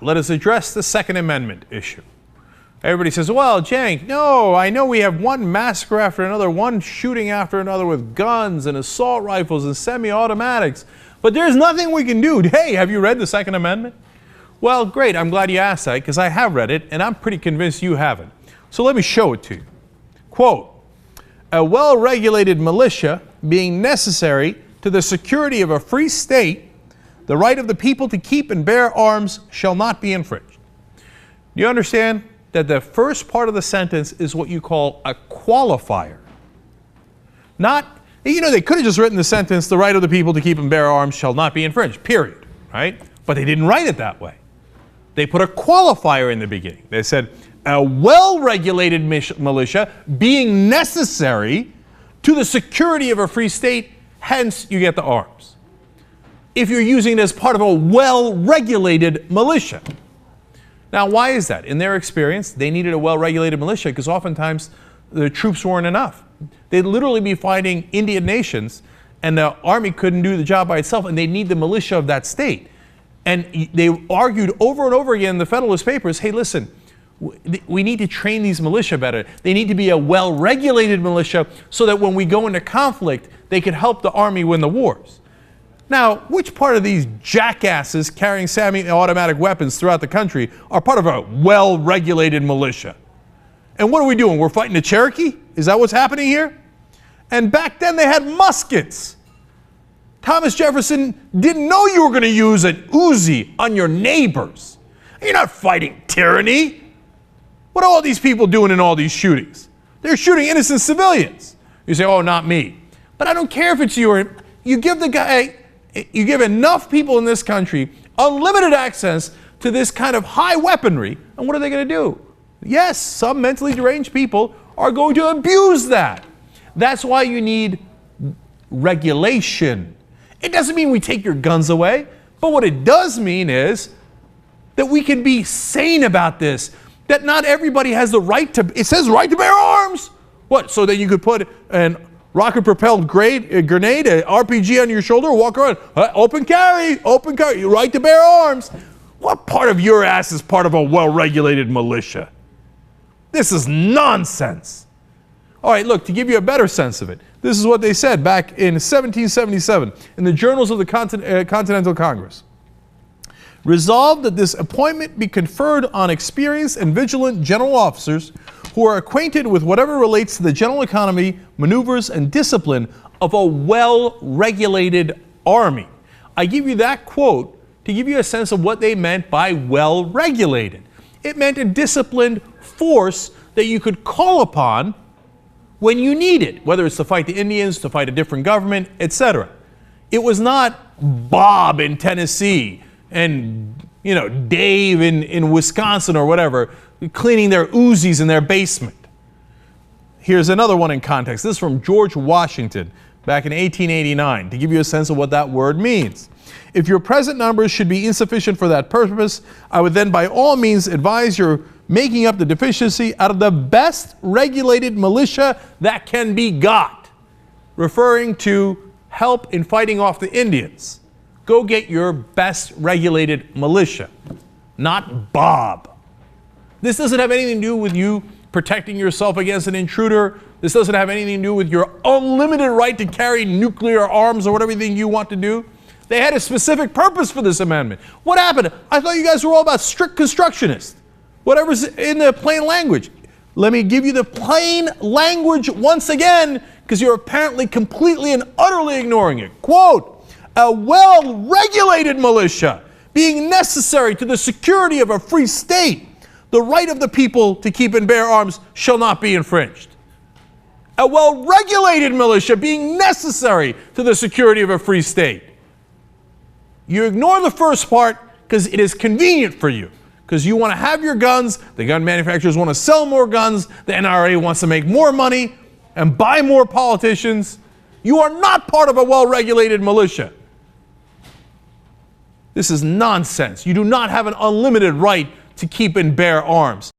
let us address the Second Amendment issue. Everybody says, well, Cenk, no, I know we have one massacre after another, one shooting after another with guns and assault rifles and semi-automatics, but there's nothing we can do. Hey, have you read the Second Amendment? Well, great, I'm glad you asked that because I have read it and I'm pretty convinced you haven't. So let me show it to you. Quote, a well-regulated militia being necessary to the security of a free state, the right of the people to keep and bear arms shall not be infringed. Do you understand that the first part of the sentence is what you call a qualifier? Not, you know, they could have just written the sentence, the right of the people to keep and bear arms shall not be infringed, period, right? But they didn't write it that way. They put a qualifier in the beginning. They said, a well-regulated militia being necessary to the security of a free state, hence you get the arms. If you're using it as part of a well-regulated militia. Now, why is that? In their experience, they needed a well-regulated militia because oftentimes the troops weren't enough. They'd literally be fighting Indian nations and the army couldn't do the job by itself and they need the militia of that state. And they argued over and over again in the Federalist Papers, hey, listen, we need to train these militia better. They need to be a well-regulated militia so that when we go into conflict, they can help the army win the wars. Now, which part of these jackasses carrying semi-automatic weapons throughout the country are part of a well-regulated militia? And what are we doing? We're fighting the Cherokee? Is that what's happening here? And back then they had muskets. Thomas Jefferson didn't know you were going to use an Uzi on your neighbors. You're not fighting tyranny. What are all these people doing in all these shootings? They're shooting innocent civilians. You say, oh, not me. But I don't care if it's you or him. You give the guy, you give enough people in this country unlimited access to this kind of high weaponry, and what are they going to do? Yes, some mentally deranged people are going to abuse that. That's why you need regulation. It doesn't mean we take your guns away, but what it does mean is that we can be sane about this, that not everybody has the right to, it says right to bear arms. What, so that you could put an rocket-propelled grenade, an RPG on your shoulder, walk around, open carry, right to bear arms. What part of your ass is part of a well-regulated militia? This is nonsense. All right, look, to give you a better sense of it, this is what they said back in 1777 in the Journals of the Continental Congress. Resolved that this appointment be conferred on experienced and vigilant general officers who are acquainted with whatever relates to the general economy, maneuvers, and discipline of a well-regulated army. I give you that quote to give you a sense of what they meant by well-regulated. It meant a disciplined force that you could call upon when you need it, whether it's to fight the Indians, to fight a different government, etc. It was not Bob in Tennessee and, you know, Dave in Wisconsin or whatever, cleaning their Uzis in their basement. Here's another one in context. This is from George Washington back in 1889 to give you a sense of what that word means. If your present numbers should be insufficient for that purpose, I would then by all means advise your making up the deficiency out of the best regulated militia that can be got, referring to help in fighting off the Indians. Go get your best regulated militia, not Bob. This doesn't have anything to do with you protecting yourself against an intruder. This doesn't have anything to do with your unlimited right to carry nuclear arms or whatever you want to do. They had a specific purpose for this amendment. What happened? I thought you guys were all about strict constructionists. Whatever's in the plain language. Let me give you the plain language once again, because you're apparently completely and utterly ignoring it. Quote, a well-regulated militia being necessary to the security of a free state, the right of the people to keep and bear arms shall not be infringed. A well-regulated militia being necessary to the security of a free state. You ignore the first part because it is convenient for you. Because you want to have your guns, the gun manufacturers want to sell more guns, the NRA wants to make more money and buy more politicians. You are not part of a well-regulated militia. This is nonsense. You do not have an unlimited right to keep and bear arms.